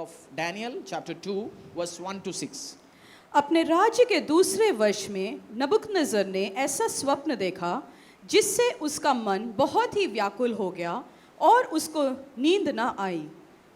of Daniel, chapter 2, verse 1 to 6. अपने राज्य के दूसरे वर्ष में नबूकदनेस्सर ने ऐसा स्वप्न देखा जिससे उसका मन बहुत ही व्याकुल हो गया और उसको नींद न आई।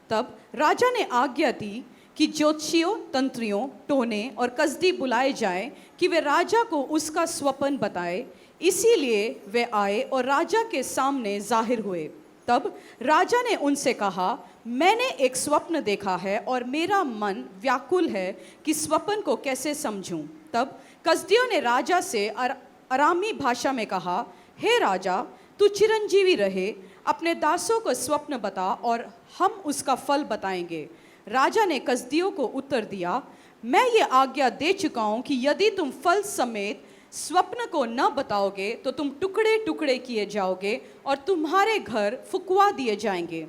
तब राजा ने आज्ञा दी कि ज्योतिषियों, तंत्रियों, टोने और कसदी बुलाए जाएं कि वे राजा को उसका स्वप्न बताए। इसीलिए वे आए और राजा के सामने जाहिर हुए। तब राजा ने उनसे कहा, मैंने एक स्वप्न देखा है और मेरा मन व्याकुल है कि स्वप्न को कैसे समझूं। तब कसदियों ने राजा से अरामी भाषा में कहा, हे राजा, तू चिरंजीवी रहे, अपने दासों को स्वप्न बता और हम उसका फल बताएंगे। राजा ने कसदियों को उत्तर दिया, मैं ये आज्ञा दे चुका हूँ कि यदि तुम फल समेत स्वप्न को न बताओगे तो तुम टुकड़े टुकड़े किए जाओगे और तुम्हारे घर फुकवा दिए जाएंगे।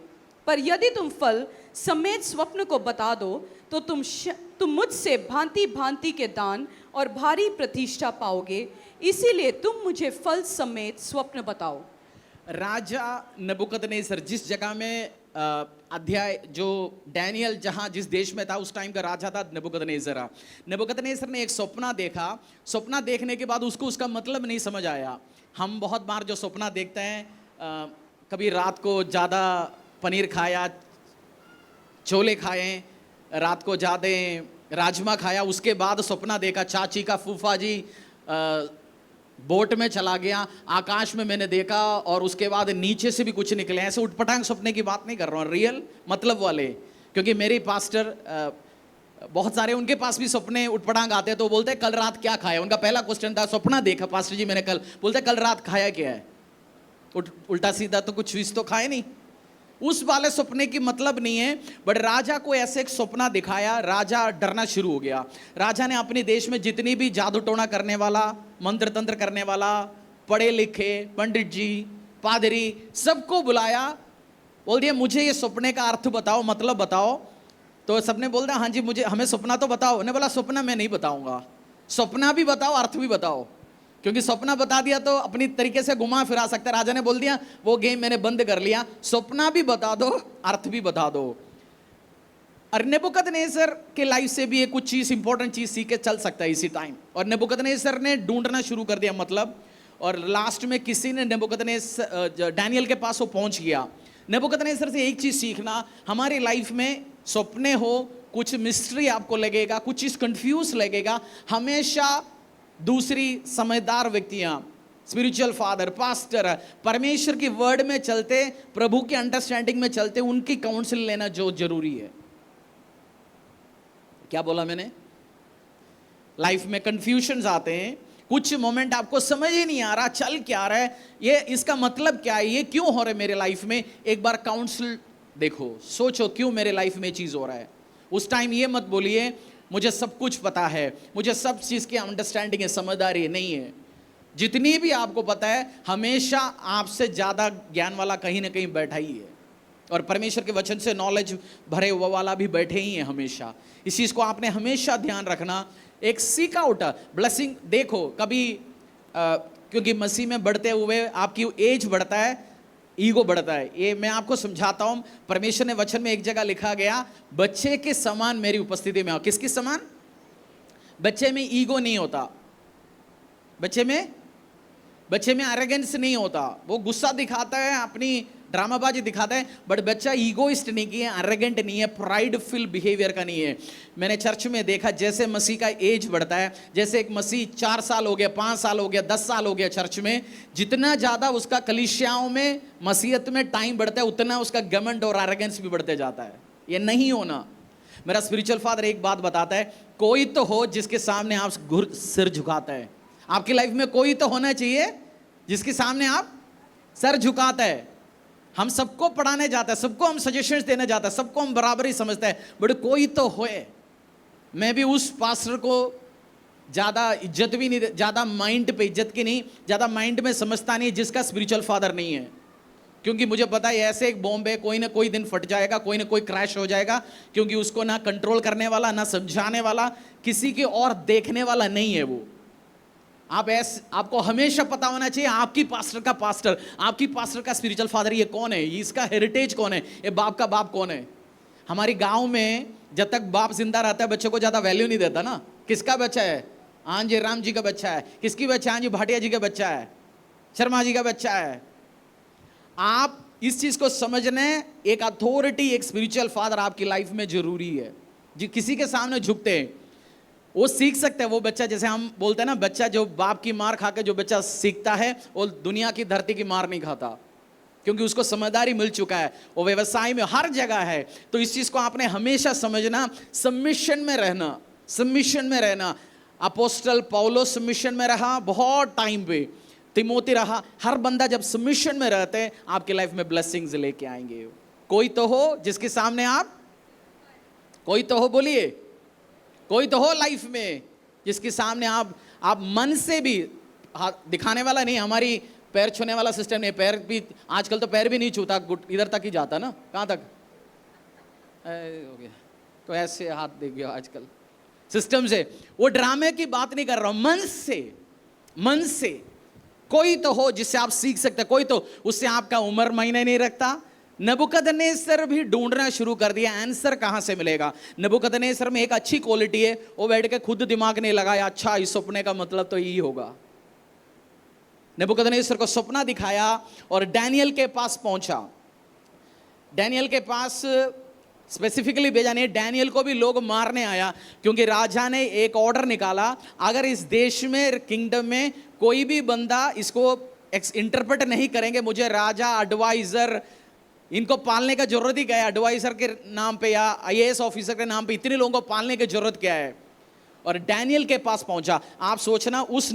पर यदि तुम फल समेत स्वप्न को बता दो तो तुम मुझसे भांति भांति के दान और भारी प्रतिष्ठा पाओगे। इसीलिए तुम मुझे फल समेत स्वप्न बताओ। राजा नबूकदनेस्सर, जिस जगह में अध्याय जो डैनियल जहाँ जिस देश में था उस टाइम का राजा था नबूकदनेस्सर। नबूकदनेस्सर ने एक सपना देखा। सपना देखने के बाद उसको उसका मतलब नहीं समझ आया। हम बहुत बार जो सपना देखते हैं, कभी रात को ज़्यादा पनीर खाया, छोले खाए, रात को ज़्यादा राजमा खाया, उसके बाद सपना देखा चाची का फूफा जी बोट में चला गया, आकाश में मैंने देखा और उसके बाद नीचे से भी कुछ निकले। ऐसे उठपटांग सपने की बात नहीं कर रहा हूँ, रियल मतलब वाले। क्योंकि मेरे पास्टर बहुत सारे, उनके पास भी सपने उठपटांग आते हैं तो बोलते हैं कल रात क्या खाया। उनका पहला क्वेश्चन था, सपना देखा पास्टर जी मैंने कल, बोलते कल रात खाया क्या है। उल्टा सीधा तो कुछ चीज तो खाए नहीं। उस वाले सपने की मतलब नहीं है। बट राजा को ऐसे एक सपना दिखाया, राजा डरना शुरू हो गया। राजा ने अपने देश में जितनी भी जादू टोना करने वाला, मंत्र तंत्र करने वाला, पढ़े लिखे पंडित जी, पादरी, सबको बुलाया। बोल दिया मुझे ये सपने का अर्थ बताओ, मतलब बताओ। तो सबने बोल दिया हाँ जी मुझे, हमें सपना तो बताओ। उन्हें बोला सपना मैं नहीं बताऊंगा, सपना भी बताओ अर्थ भी बताओ, क्योंकि सपना बता दिया तो अपनी तरीके से घुमा फिरा सकता है। राजा ने बोल दिया वो गेम मैंने बंद कर लिया, सपना भी बता दो अर्थ भी बता दो। और नेबूकदनेस्सर के लाइफ से भी एक कुछ चीज, इंपॉर्टेंट चीज सीख के चल सकता है इसी टाइम। और नेबूकदनेस्सर ने ढूंढना शुरू कर दिया मतलब, और लास्ट में किसी ने नेबूकदनेस्सर डैनियल के पास वो पहुंच गया। नेबूकदनेस्सर से एक चीज सीखना, हमारी लाइफ में सपने हो, कुछ मिस्ट्री आपको लगेगा, कुछ चीज कंफ्यूज लगेगा, हमेशा दूसरी समझदार व्यक्तियां, स्पिरिचुअल फादर, पास्टर, परमेश्वर की वर्ड में चलते, प्रभु की अंडरस्टैंडिंग में चलते, उनकी काउंसिल लेना जो जरूरी है। क्या बोला मैंने? लाइफ में कंफ्यूजन्स आते हैं, कुछ मोमेंट आपको समझ ही नहीं आ रहा चल क्या रहा है, ये इसका मतलब क्या है, ये क्यों हो रहा है मेरे लाइफ में। एक बार काउंसिल देखो, सोचो क्यों मेरे लाइफ में चीज हो रहा है। उस टाइम ये मत बोलिए मुझे सब कुछ पता है, मुझे सब चीज की अंडरस्टैंडिंग है, समझदारी है। नहीं है। जितनी भी आपको पता है, हमेशा आपसे ज्यादा ज्ञान वाला कहीं ना कहीं बैठा ही है, और परमेश्वर के वचन से नॉलेज भरे हुआ वाला भी बैठे ही है हमेशा। इस चीज को आपने हमेशा ध्यान रखना। एक सीक आउट ब्लेसिंग देखो कभी, क्योंकि मसीह में बढ़ते हुए आपकी एज बढ़ता है, ईगो बढ़ता है। ये मैं आपको समझाता हूं। परमेश्वर ने वचन में एक जगह लिखा गया, बच्चे के समान मेरी उपस्थिति में आओ। किसके समान? बच्चे में ईगो नहीं होता, बच्चे में एरोगेंस नहीं होता। वो गुस्सा दिखाता है, अपनी ड्रामाबाजी दिखाता है, बट बच्चा ईगोइस्ट नहीं है, एरोगेंट नहीं है, प्राइडफुल बिहेवियर का नहीं है। मैंने चर्च में देखा, जैसे मसीह का एज बढ़ता है, जैसे एक मसीह 4 साल हो गया, 5 साल हो गया, 10 साल हो गया चर्च में, जितना ज़्यादा उसका कलीसियाओं में मसीहत में टाइम बढ़ता है, उतना उसका घमंड और एरोगेंस भी बढ़ते जाता है। ये नहीं होना। मेरा स्पिरिचुअल फादर एक बात बताता है, कोई तो हो जिसके सामने आप सिर झुकाता है। आपकी लाइफ में कोई तो होना चाहिए जिसके सामने आप सर झुकाता है। हम सबको पढ़ाने जाते हैं, सबको हम सजेशंस देने जाते हैं, सबको हम बराबरी समझते हैं, बट कोई तो होए। मैं भी उस पास्टर को ज़्यादा इज्जत भी नहीं, ज़्यादा माइंड पे इज्जत की नहीं, ज़्यादा माइंड में समझता नहीं, जिसका स्पिरिचुअल फादर नहीं है। क्योंकि मुझे पता है ऐसे एक बॉम्ब है, कोई ना कोई दिन फट जाएगा, कोई ना कोई क्रैश हो जाएगा, क्योंकि उसको ना कंट्रोल करने वाला, ना समझाने वाला, किसी की और देखने वाला नहीं है वो। आपको हमेशा पता होना चाहिए आपकी पास्टर का पास्टर, आपकी पास्टर का स्पिरिचुअल फादर ये कौन है, इसका हेरिटेज कौन है, ये बाप का बाप कौन है। हमारी गांव में जब तक बाप जिंदा रहता है बच्चों को ज्यादा वैल्यू नहीं देता ना। किसका बच्चा है? हाँ जी राम जी का बच्चा है। किसकी बच्चा? हाँ जी भाटिया जी का बच्चा है, शर्मा जी का बच्चा है। आप इस चीज को समझने, एक अथॉरिटी, एक स्पिरिचुअल फादर आपकी लाइफ में जरूरी है, जो किसी के सामने झुकते हैं वो सीख सकते हैं। वो बच्चा, जैसे हम बोलते हैं ना, बच्चा जो बाप की मार खा के जो बच्चा सीखता है वो दुनिया की धरती की मार नहीं खाता, क्योंकि उसको समझदारी मिल चुका है। वो व्यवसाय में हर जगह है। तो इस चीज को आपने हमेशा समझना, सबमिशन में रहना, सबमिशन में रहना। अपोस्टल पौलुस सबमिशन में रहा बहुत टाइम पे, तिमोथी रहा। हर बंदा जब सबमिशन में रहते हैं आपकी लाइफ में ब्लेसिंग्स लेके आएंगे। कोई तो हो जिसके सामने आप, कोई तो हो, बोलिए, कोई तो हो लाइफ में जिसके सामने आप मन से भी, दिखाने वाला नहीं, हमारी पैर छूने वाला सिस्टम नहीं। पैर भी आजकल तो पैर भी नहीं छूता, इधर तक ही जाता ना, कहां तक हो गया, तो ऐसे हाथ दे गया आजकल सिस्टम से। वो ड्रामे की बात नहीं कर रहा हूं, मन से, मन से कोई तो हो जिससे आप सीख सकते। कोई तो, उससे आपका उम्र मायने नहीं रखता। नबूकदनेस्सर भी ढूंढना शुरू कर दिया आंसर कहां से मिलेगा। नबूकदनेस्सर में एक अच्छी क्वालिटी है, वो बैठ के खुद दिमाग नहीं लगाया, अच्छा इस सपने का मतलब तो यही होगा। नबूकदनेस्सर को सपना दिखाया और डैनियल के पास पहुंचा। डैनियल के पास स्पेसिफिकली भेजा नहीं, डैनियल को भी लोग मारने आया, क्योंकि राजा ने एक ऑर्डर निकाला, अगर इस देश में, किंगडम में कोई भी बंदा इसको इंटरप्रेट नहीं करेंगे, मुझे राजा, एडवाइजर, इनको पालने का जरूरत ही क्या है? एडवाइजर के नाम पे या आईएएस ऑफिसर के नाम पे इतने लोगों को पालने की जरूरत क्या है? और डैनियल के पास पहुंचा। आप सोचना, उस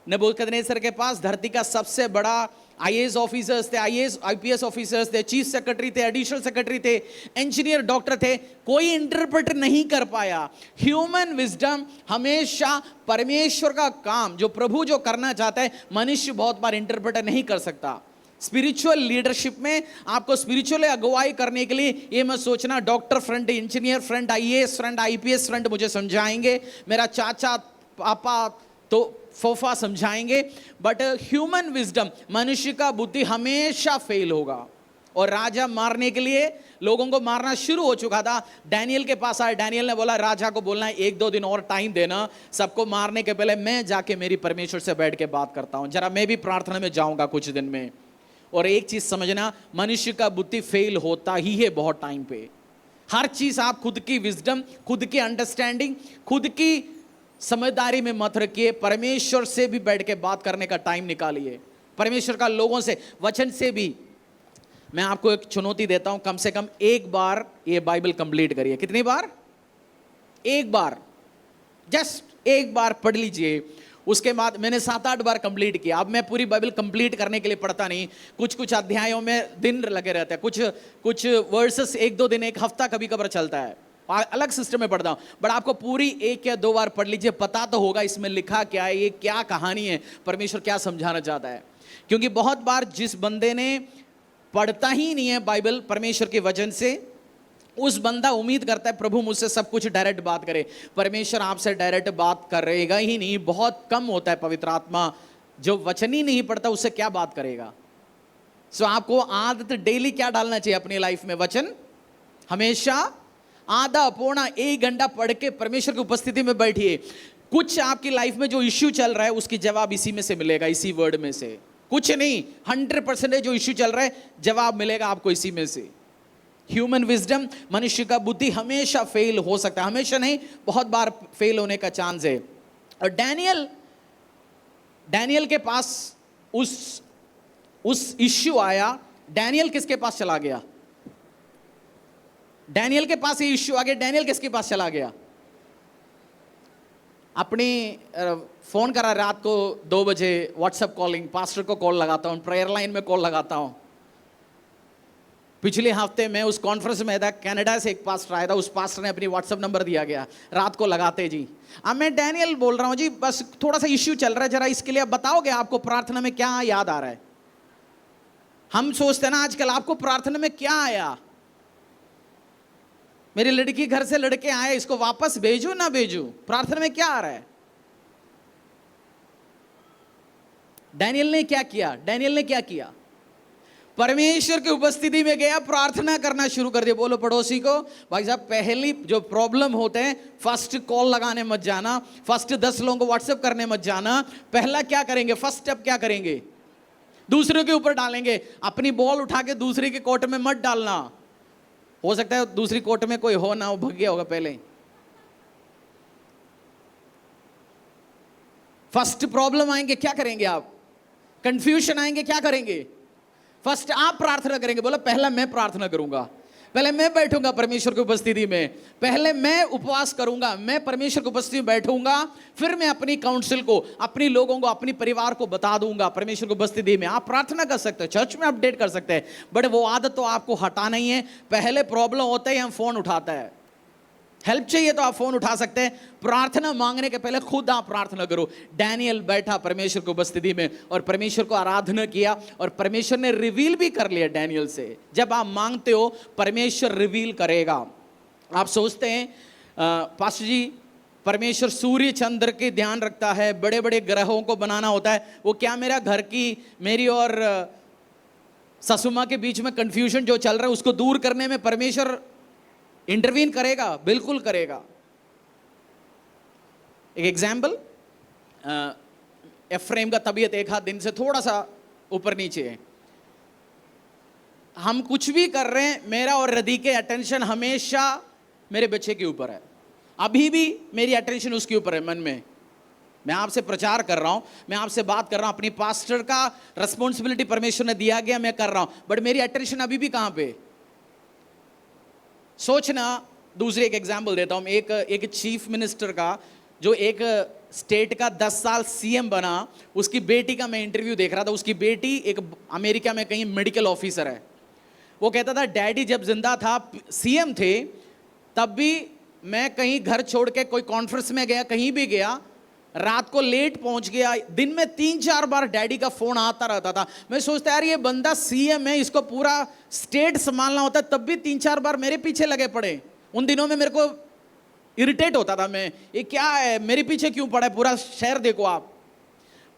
नबूकदनेस्सर के पास धरती का सबसे बड़ा आईएएस ऑफिसर्स थे, आईएएस आईपीएस ऑफिसर्स थे, चीफ सेक्रेटरी थे, एडिशनल सेक्रेटरी थे, इंजीनियर, डॉक्टर थे, कोई इंटरप्रेट नहीं कर पाया। ह्यूमन विजडम हमेशा, परमेश्वर का काम जो प्रभु जो करना चाहता है, मनुष्य बहुत बार इंटरप्रेट नहीं कर सकता। स्पिरिचुअल लीडरशिप में आपको स्पिरिचुअल अगुवाई करने के लिए ये मत सोचना doctor friend, engineer friend, IAS friend, IPS friend मुझे समझाएंगे, मेरा चाचा, पापा, तो फूफा समझाएंगे। बट ह्यूमन विजडम, मनुष्य का बुद्धि हमेशा फेल होगा। और राजा मारने के लिए लोगों को मारना शुरू हो चुका था। डैनियल के पास आया, डैनियल ने बोला राजा को बोलना है 1-2 दिन और टाइम देना, सबको मारने के पहले मैं जाके मेरी परमेश्वर से बैठ के बात करता हूं, जरा मैं भी प्रार्थना में जाऊंगा कुछ दिन में। और एक चीज समझना, मनुष्य का बुद्धि फेल होता ही है बहुत टाइम पे। हर चीज आप खुद की विजडम, खुद की अंडरस्टैंडिंग, खुद की समझदारी में मत रखिए, परमेश्वर से भी बैठ के बात करने का टाइम निकालिए। परमेश्वर का लोगों से, वचन से भी। मैं आपको एक चुनौती देता हूं, कम से कम एक बार ये बाइबल कंप्लीट करिए। कितनी बार? एक बार, जस्ट एक बार पढ़ लीजिए। उसके बाद मैंने 7-8 बार कंप्लीट किया। अब मैं पूरी बाइबल कंप्लीट करने के लिए पढ़ता नहीं, कुछ कुछ अध्यायों में दिन लगे रहते हैं, कुछ वर्सेस 1-2 दिन, एक हफ्ता कभी कभार चलता है, अलग सिस्टम में पढ़ता हूं। बट आपको पूरी 1 या 2 बार पढ़ लीजिए, पता तो होगा इसमें लिखा क्या है, ये क्या कहानी है, परमेश्वर क्या समझाना चाहता है। क्योंकि बहुत बार जिस बंदे ने पढ़ता ही नहीं है बाइबल परमेश्वर के वचन से, उस बंदा उम्मीद करता है प्रभु मुझसे सब कुछ डायरेक्ट बात करे। परमेश्वर आपसे डायरेक्ट बात करेगा ही नहीं, बहुत कम होता है। पवित्र आत्मा जो वचन ही नहीं पढ़ता उससे क्या बात करेगा? सो आपको आदत डेली क्या डालना चाहिए अपनी लाइफ में? वचन हमेशा आधा पौना 1 घंटा पढ़ के परमेश्वर की उपस्थिति में बैठिए। कुछ आपकी लाइफ में जो इश्यू चल रहा है उसकी जवाब इसी में से मिलेगा, इसी वर्ड में से। कुछ नहीं, 100% जो इश्यू चल रहा है जवाब मिलेगा आपको इसी में से। ह्यूमन विजडम, मनुष्य का बुद्धि हमेशा फेल हो सकता है, हमेशा नहीं, बहुत बार फेल होने का चांस है। और डैनियल के पास उस इश्यू आया। डैनियल किसके पास चला गया? डैनियल के पास ये इश्यू आ गया। डैनियल किसके पास चला गया? अपनी फोन करा रात को 2 बजे, व्हाट्सएप कॉलिंग, पास्टर को कॉल लगाता हूं, प्रेयर लाइन में कॉल लगाता हूं। पिछले हफ्ते में उस कॉन्फ्रेंस में था, कनाडा से एक पास्टर आया था, उस पास्टर ने अपनी व्हाट्सएप नंबर दिया गया, रात को लगाते जी। अब मैं डैनियल बोल रहा हूं जी, बस थोड़ा सा इश्यू चल रहा है, जरा इसके लिए आप बताओगे आपको प्रार्थना में क्या याद आ रहा है? हम सोचते हैं ना आजकल आपको प्रार्थना में क्या आया? मेरी लड़की घर से लड़के आए, इसको वापस भेजू ना भेजू, प्रार्थना में क्या आ रहा है? डैनियल ने क्या किया? परमेश्वर की उपस्थिति में गया, प्रार्थना करना शुरू कर दिया। बोलो पड़ोसी को, भाई साहब पहली जो प्रॉब्लम होते हैं, फर्स्ट कॉल लगाने मत जाना, फर्स्ट 10 लोगों को व्हाट्सएप करने मत जाना। पहला क्या करेंगे, फर्स्ट स्टेप क्या करेंगे, दूसरे के ऊपर डालेंगे। अपनी बॉल उठा के दूसरे के कोर्ट में मत डालना। हो सकता है दूसरी कोर्ट में कोई हो ना, वो भग गया होगा पहले। फर्स्ट प्रॉब्लम आएंगे, क्या करेंगे आप, कंफ्यूजन आएंगे, क्या करेंगे, फर्स्ट आप प्रार्थना करेंगे। बोला पहला मैं प्रार्थना करूंगा, पहले मैं बैठूंगा परमेश्वर की उपस्थिति में, पहले मैं उपवास करूंगा, मैं परमेश्वर की उपस्थिति में बैठूंगा, फिर मैं अपनी काउंसिल को, अपनी लोगों को, अपनी परिवार को बता दूंगा परमेश्वर की उपस्थिति में। आप प्रार्थना कर सकते हो, चर्च में अपडेट कर सकते हैं, बट वो आदत तो आपको हटाना ही है। पहले प्रॉब्लम होता है हम फोन उठाता है, हेल्प चाहिए तो आप फोन उठा सकते हैं। प्रार्थना मांगने के पहले खुद आप प्रार्थना करो। डैनियल बैठा परमेश्वर की उपस्थिति में और परमेश्वर को आराधना किया, और परमेश्वर ने रिवील भी कर लिया डैनियल से। जब आप मांगते हो परमेश्वर रिवील करेगा। आप सोचते हैं पास्टर जी परमेश्वर सूर्य चंद्र के ध्यान रखता है, बड़े बड़े ग्रहों को बनाना होता है, वो क्या मेरा घर की, मेरी और ससुमा के बीच में कंफ्यूजन जो चल रहा है उसको दूर करने में परमेश्वर इंटरवीन करेगा? बिल्कुल करेगा। एक एग्जाम्पल, एफ्रेम का तबीयत एक हाथ दिन से थोड़ा सा ऊपर नीचे है। हम कुछ भी कर रहे हैं, मेरा और रदी के अटेंशन हमेशा मेरे बच्चे के ऊपर है। अभी भी मेरी अटेंशन उसके ऊपर है। मन में मैं आपसे प्रचार कर रहा हूं, मैं आपसे बात कर रहा हूं, अपनी पास्टर का रिस्पॉन्सिबिलिटी परमेश्वर ने दिया गया, मैं कर रहा हूं, बट मेरी अटेंशन अभी भी कहां पे। सोचना, दूसरे एक एग्जाम्पल देता हूं। एक चीफ मिनिस्टर का, जो एक स्टेट का 10 साल सीएम बना, उसकी बेटी का मैं इंटरव्यू देख रहा था। उसकी बेटी एक अमेरिका में कहीं मेडिकल ऑफिसर है। वो कहता था डैडी जब जिंदा था, सीएम थे, तब भी मैं कहीं घर छोड़ के कोई कॉन्फ्रेंस में गया, कहीं भी गया, रात को लेट पहुंच गया, दिन में 3-4 बार डैडी का फोन आता रहता था। मैं सोचता यार ये बंदा सीएम है, इसको पूरा स्टेट संभालना होता है, तब भी 3-4 बार मेरे पीछे लगे पड़े। उन दिनों में मेरे को इरिटेट होता था, मैं ये क्या है, मेरे पीछे क्यों पड़ा है, पूरा शहर देखो आप।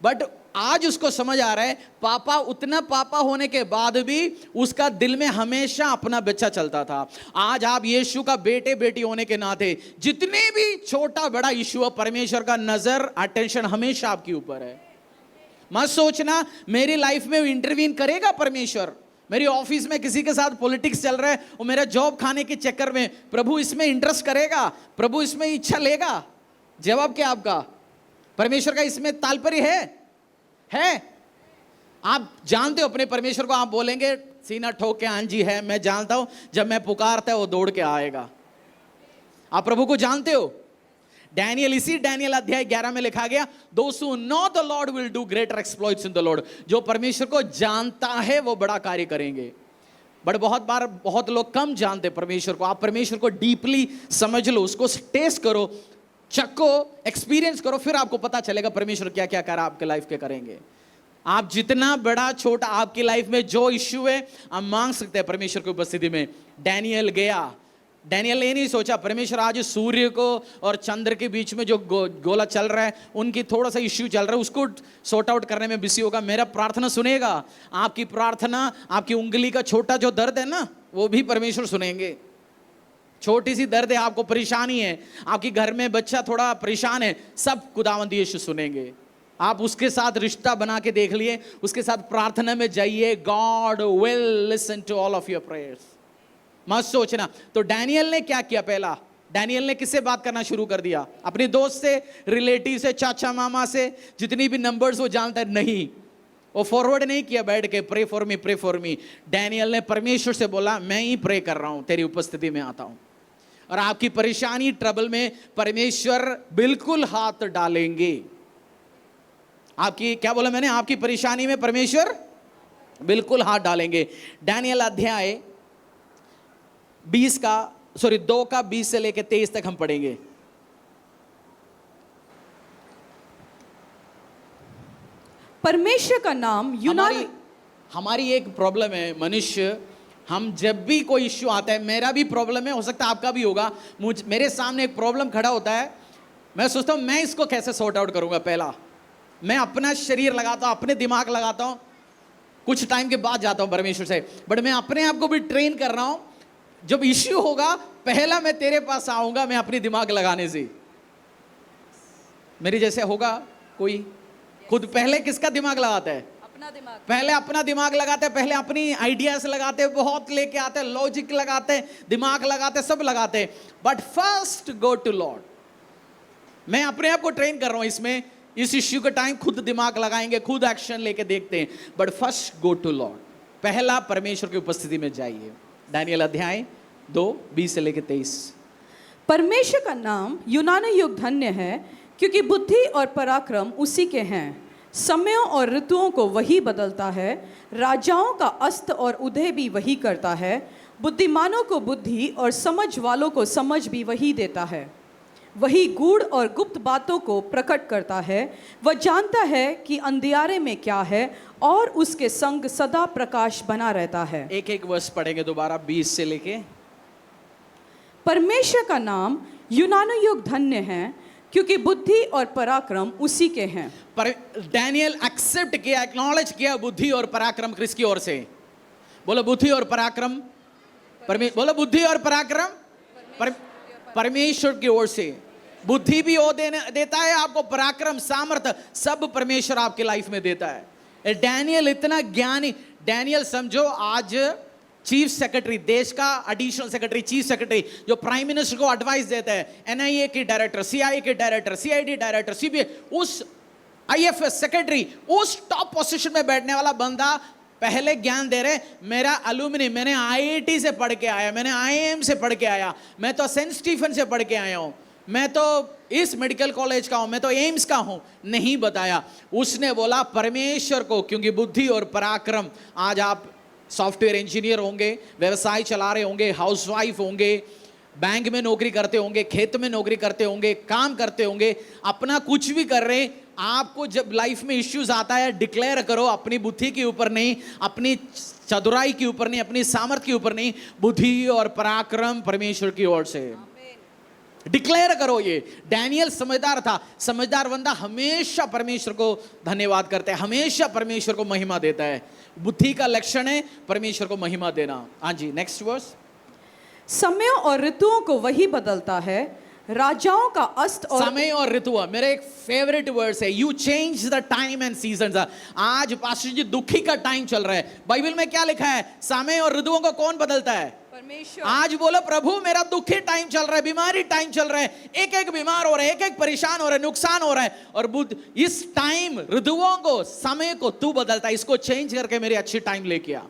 बट आज उसको समझ आ रहा है, पापा, उतना पापा होने के बाद भी उसका दिल में हमेशा अपना बच्चा चलता था। आज आप यीशु का बेटे बेटी होने के नाते जितने भी छोटा बड़ा इशू है, परमेश्वर का नजर, अटेंशन हमेशा आपके ऊपर है। मत सोचना मेरी लाइफ में इंटरवीन करेगा परमेश्वर। मेरी ऑफिस में किसी के साथ पॉलिटिक्स चल रहा है, वो मेरा जॉब खाने के चक्कर में, प्रभु इसमें इंटरेस्ट करेगा, प्रभु इसमें इच्छा लेगा? जवाब क्या आपका? परमेश्वर का इसमें तात्पर्य है? आप जानते हो अपने परमेश्वर को, आप बोलेंगे सीना ठोक के, हाँ जी है, मैं जानता हूं, जब मैं पुकारता है वो दौड़ के आएगा। आप प्रभु को जानते हो। डैनियल, इसी डैनियल अध्याय 11 में लिखा गया, those who know the Lord will do greater exploits in the Lord. जो परमेश्वर को जानता है वो बड़ा कार्य करेंगे। बट बहुत बार बहुत लोग कम जानते परमेश्वर को। आप परमेश्वर को डीपली समझ लो, उसको टेस्ट करो, चखो, एक्सपीरियंस करो, फिर आपको पता चलेगा परमेश्वर क्या क्या कर आपके लाइफ के करेंगे। आप जितना बड़ा छोटा आपकी लाइफ में जो इश्यू है, आप मांग सकते हैं परमेश्वर की उपस्थिति में। डैनियल गया, डैनियल ने नहीं सोचा परमेश्वर आज सूर्य को और चंद्र के बीच में जो गोला चल रहा है, उनकी थोड़ा सा इश्यू चल रहा है, उसको सॉर्ट आउट करने में बिजी होगा, मेरा प्रार्थना सुनेगा। आपकी प्रार्थना, आपकी उंगली का छोटा जो दर्द है ना, वो भी परमेश्वर सुनेंगे। छोटी सी दर्द है, आपको परेशानी है, आपके घर में बच्चा थोड़ा परेशान है, सब खुदावंद यीशु सुनेंगे। आप उसके साथ रिश्ता बना के देख लिए, उसके साथ प्रार्थना में जाइए, God will listen to all of your prayers. मत सोचना। तो डैनियल ने क्या किया? पहला, डैनियल ने किससे बात करना शुरू कर दिया? अपने दोस्त से, रिलेटिव से, चाचा मामा से, जितनी भी नंबर्स वो जानता है, नहीं, वो फॉरवर्ड नहीं किया बैठ के, pray for me, pray for me. Daniel ने परमेश्वर से बोला, मैं ही प्रे कर रहा हूं, तेरी उपस्थिति में आता हूं। और आपकी परेशानी, ट्रबल में परमेश्वर बिल्कुल हाथ डालेंगे। आपकी, क्या बोला मैंने, आपकी परेशानी में परमेश्वर बिल्कुल हाथ डालेंगे। डैनियल अध्याय 2 का 20 से लेकर 23 तक हम पढ़ेंगे। परमेश्वर का नाम हमारी एक प्रॉब्लम है मनुष्य, हम जब भी कोई इश्यू आता है, मेरा भी प्रॉब्लम है, हो सकता है आपका भी होगा, मेरे सामने एक प्रॉब्लम खड़ा होता है, मैं सोचता हूं मैं इसको कैसे सॉर्ट आउट करूंगा। पहला मैं अपना शरीर लगाता हूं, अपने दिमाग लगाता हूं, कुछ टाइम के बाद जाता हूं परमेश्वर से, बट मैं अपने आप को भी ट्रेन कर रहा हूं, जब इश्यू होगा पहला मैं तेरे पास आऊंगा, मैं अपनी दिमाग लगाने से। मेरी जैसे होगा कोई खुद पहले किसका दिमाग लगाता है? अपना दिमाग। पहले अपना दिमाग लगाते हैं, पहले अपनी आइडियाज लगाते हैं, बहुत लेके आते हैं, लॉजिक लगाते हैं, दिमाग लगाते हैं, सब लगाते हैं, but first go to Lord. मैं अपने आप को ट्रेन कर रहा हूं इसमें, इस इश्यू के टाइम खुद दिमाग लगाएंगे, खुद एक्शन लेके देखते हैं, but first go to Lord. पहला परमेश्वर की उपस्थिति में जाइए। दानियल अध्याय 2:20 से लेके 23। परमेश्वर का नाम यूनानी युग धन्य है, क्योंकि बुद्धि और पराक्रम उसी के हैं। समयों और ऋतुओं को वही बदलता है, राजाओं का अस्त और उदय भी वही करता है। बुद्धिमानों को बुद्धि और समझ वालों को समझ भी वही देता है। वही गूढ़ और गुप्त बातों को प्रकट करता है। वह जानता है कि अंधियारे में क्या है, और उसके संग सदा प्रकाश बना रहता है। एक एक वर्ष पढ़ेंगे दोबारा 20 से लेके। परमेश्वर का नाम यूनानी युग धन्य है, क्योंकि बुद्धि और पराक्रम उसी के हैं। पर डैनियल एक्सेप्ट किया, एक्नॉलेज किया बुद्धि और पराक्रम किसकी ओर से? बोलो बुद्धि और पराक्रम, बोलो बुद्धि और पराक्रम परमेश्वर की ओर से। बुद्धि भी वो देता है आपको, पराक्रम सामर्थ्य सब परमेश्वर आपके लाइफ में देता है। डैनियल इतना ज्ञानी, डैनियल समझो आज चीफ सेक्रेटरी, देश का एडिशनल सेक्रेटरी, चीफ सेक्रेटरी, जो प्राइम मिनिस्टर को एडवाइस देता है, एनआईए के डायरेक्टर, सीआईए के डायरेक्टर, सीआईडी डायरेक्टर, सीबीआई, उस आईएफएस सेक्रेटरी, उस टॉप पोजीशन में बैठने वाला बंदा पहले ज्ञान दे रहे, मेरा अलुमनी, मैंने आईआईटी से पढ़ के आया, मैंने आईआईएम से पढ़ के आया, मैं तो सेंट स्टीफन से पढ़ के आया हूं, मैं तो इस मेडिकल कॉलेज का हूं, मैं तो एम्स का हूं। नहीं बताया, उसने बोला परमेश्वर को, क्योंकि बुद्धि और पराक्रम, आज आप सॉफ्टवेयर इंजीनियर होंगे, व्यवसाय चला रहे होंगे, हाउसवाइफ होंगे, बैंक में नौकरी करते होंगे, खेत में नौकरी करते होंगे, काम करते होंगे, अपना कुछ भी कर रहे हैं, आपको जब लाइफ में इश्यूज आता है, डिक्लेयर करो अपनी बुद्धि के ऊपर नहीं, अपनी चतुराई के ऊपर नहीं, अपनी सामर्थ्य के ऊपर नहीं, बुद्धि और पराक्रम परमेश्वर की ओर से डिक्लेयर करो। ये डैनियल समझदार था, समझदार बंदा हमेशा परमेश्वर को धन्यवाद करता है, हमेशा परमेश्वर को महिमा देता है। बुद्धि का लक्षण है परमेश्वर को महिमा देना। हाँ जी, नेक्स्ट वर्स। समयों और ऋतुओं को वही बदलता है, राजाओं का अस्त और समय और ऋतु मेरे एक फेवरेट वर्ड्स है। You change the time and season. आज पास्टर जी दुखी का टाइम चल रहा है, बाइबल में क्या लिखा है? समय और ऋतुओं को कौन बदलता है? परमेश्वर। आज बोलो प्रभु मेरा दुखी टाइम चल रहा है, बीमारी टाइम चल रहा है, एक एक बीमार हो रहा है, एक एक परेशान हो रहा है, नुकसान हो रहा है, और बुद्ध इस टाइम ऋतुओं को, समय को तू बदलता है, इसको चेंज करके मेरी अच्छी टाइम लेके आ।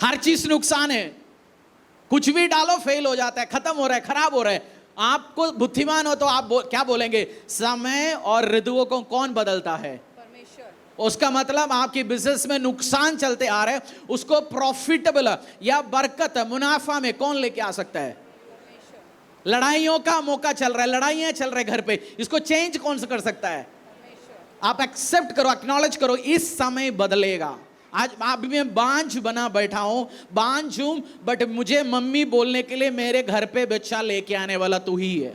हर चीज नुकसान है, कुछ भी डालो फेल हो जाता है, खत्म हो रहा है, खराब हो रहा है। आपको बुद्धिमान हो तो आप क्या बोलेंगे? समय और ऋतुओं को कौन बदलता है? परमेश्वर। उसका मतलब आपकी बिजनेस में नुकसान चलते आ रहे हैं, उसको प्रॉफिटेबल या बरकत मुनाफा में कौन लेके आ सकता है? परमेश्वर। लड़ाइयों का मौका चल रहा है, लड़ाइयां चल रहे घर पे, इसको चेंज कौन सा कर सकता है? परमेश्वर। आप एक्सेप्ट करो, एक्नॉलेज करो, इस समय बदलेगा। आज अभी मैं बांझ बना बैठा हूं, बांझ हूं, बट मुझे मम्मी बोलने के लिए मेरे घर पे बच्चा लेके आने वाला तू ही है।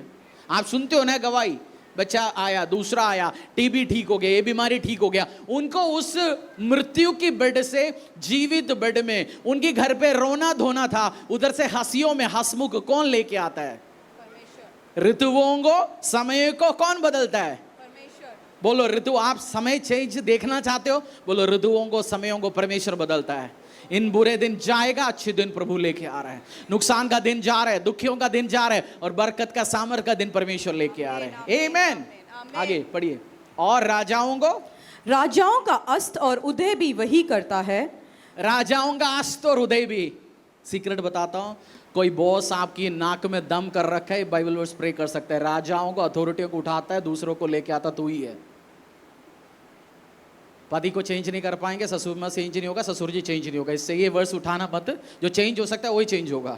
आप सुनते हो ना गवाही, बच्चा आया, दूसरा आया, टीबी ठीक हो गया, ये बीमारी ठीक हो गया, उनको उस मृत्यु की बेड से जीवित बेड में, उनके घर पे रोना धोना था, उधर से हंसियों में हंसमुख कौन लेके आता है? परमेश्वर। ऋतुओं को, समय को कौन बदलता है? बोलो ऋतु। आप समय चेंज देखना चाहते हो? बोलो ऋतुओं को, समयों को परमेश्वर बदलता है। इन बुरे दिन जाएगा, अच्छे दिन प्रभु लेके आ रहा है। नुकसान का दिन जा रहा है, दुखियों का दिन जा रहा है, और बरकत का, सामर्थ का दिन परमेश्वर लेके आ रहे हैं। आमीन। आगे पढ़िए। और राजाओं को, राजाओं का अस्त और उदय भी वही करता है। राजाओं का अस्त और उदय भी। सीक्रेट बताता हूं, कोई बॉस आपकी नाक में दम कर रखा है, बाइबल वर्स प्रे कर सकता है। राजाओं को, अथॉरिटियों को उठाता है, दूसरों को लेके आता तू ही है। पति को चेंज नहीं कर पाएंगे, ससुर में चेंज नहीं होगा, ससुर जी चेंज नहीं होगा। इससे ये वर्स उठाना मत, जो चेंज हो सकता है वही चेंज होगा।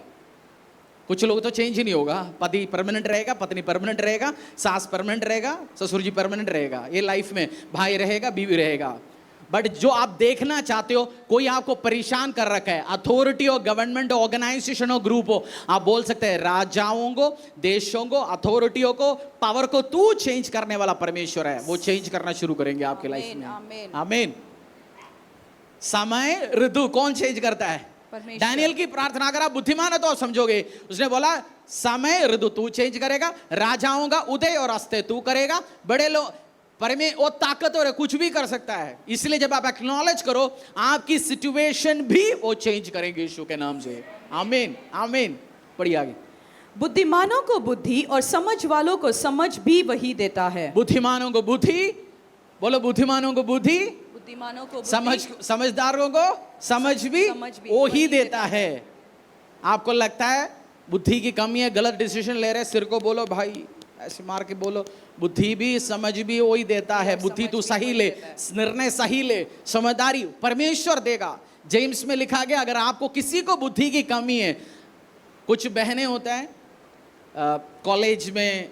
कुछ लोग तो चेंज ही नहीं होगा, पति परमानेंट रहेगा, पत्नी परमानेंट रहेगा, सास परमानेंट रहेगा, ससुर जी परमानेंट रहेगा, ये लाइफ में भाई रहेगा, बीवी रहेगा। बट जो आप देखना चाहते हो, कोई आपको परेशान कर रखा है, अथॉरिटी हो, गवर्नमेंट ऑर्गेनाइजेशन हो, ग्रुप हो, आप बोल सकते हैं राजाओं को, देशों को, अथॉरिटियों को, पावर को तू चेंज करने वाला परमेश्वर है। वो चेंज करना शुरू करेंगे आपके लाइफ में। आमीन। समय ऋतु कौन चेंज करता है? परमेश्वर। डैनियल की प्रार्थना अगर आप बुद्धिमान है तो आप समझोगे, उसने बोला समय ऋतु तू चेंज करेगा, राजाओं का उदय और अस्ते तू करेगा, बड़े लोग वो ताकतवर है, कुछ भी कर सकता है। इसलिए जब आप एक्नॉलेज करो, आपकी सिचुएशन भी वो चेंज करेंगे यीशु के नाम से। आमीन आमीन। पढ़िए आगे। बुद्धिमानों को बुद्धि और समझ वालों को समझ भी वही देता है। बुद्धिमानों को बुद्धि, बोलो बुद्धिमानों को बुद्धि, बुद्धिमानों को समझदारों को समझ भी वो ही देता है। आपको लगता है बुद्धि की कमी है, गलत डिसीजन ले रहे, सिर को बोलो भाई, ऐसे मार के बोलो, बुद्धि भी समझ भी वही देता है। बुद्धि तू सही ले, निर्णय सही ले, समझदारी परमेश्वर देगा। जेम्स में लिखा गया, अगर आपको किसी को बुद्धि की कमी है, कुछ बहनें होता है कॉलेज में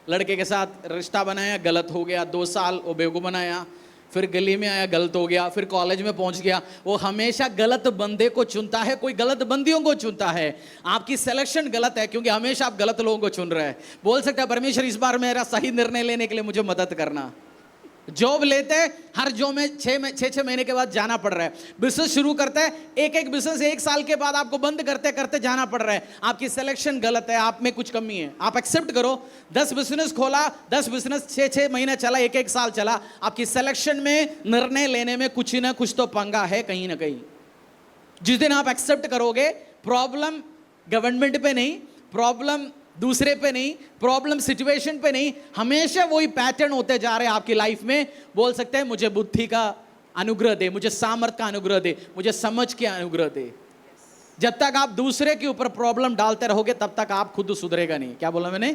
लड़के के साथ रिश्ता बनाया, गलत हो गया, 2 साल वो बेवकूफ़ बनाया, फिर गली में आया, गलत हो गया, फिर कॉलेज में पहुंच गया। वो हमेशा गलत बंदे को चुनता है, कोई गलत बंदियों को चुनता है। आपकी सिलेक्शन गलत है क्योंकि हमेशा आप गलत लोगों को चुन रहे हैं। बोल सकते हैं परमेश्वर इस बार मेरा सही निर्णय लेने के लिए मुझे मदद करना। जॉब लेते हैं, हर जॉब में 6 महीने के बाद जाना पड़ रहा है। बिजनेस शुरू करते हैं, एक बिजनेस 1 साल के बाद आपको बंद करते करते जाना पड़ रहा है। आपकी सिलेक्शन गलत है, आप में कुछ कमी है। आप एक्सेप्ट करो, 10 बिजनेस खोला, 10 बिजनेस 6 महीने चला, 1 साल चला, आपकी सिलेक्शन में निर्णय लेने में कुछ ना कुछ तो पंगा है कहीं ना कहीं। जिस दिन आप एक्सेप्ट करोगे, प्रॉब्लम गवर्नमेंट पे नहीं, प्रॉब्लम दूसरे पे नहीं, प्रॉब्लम सिचुएशन पे नहीं, हमेशा वही पैटर्न होते जा रहे हैं आपकी लाइफ में। बोल सकते हैं मुझे बुद्धि का अनुग्रह दे, मुझे सामर्थ का अनुग्रह दे, मुझे समझ के अनुग्रह दे। जब तक आप दूसरे के ऊपर प्रॉब्लम डालते रहोगे तब तक आप खुद सुधरेगा नहीं। क्या बोला मैंने?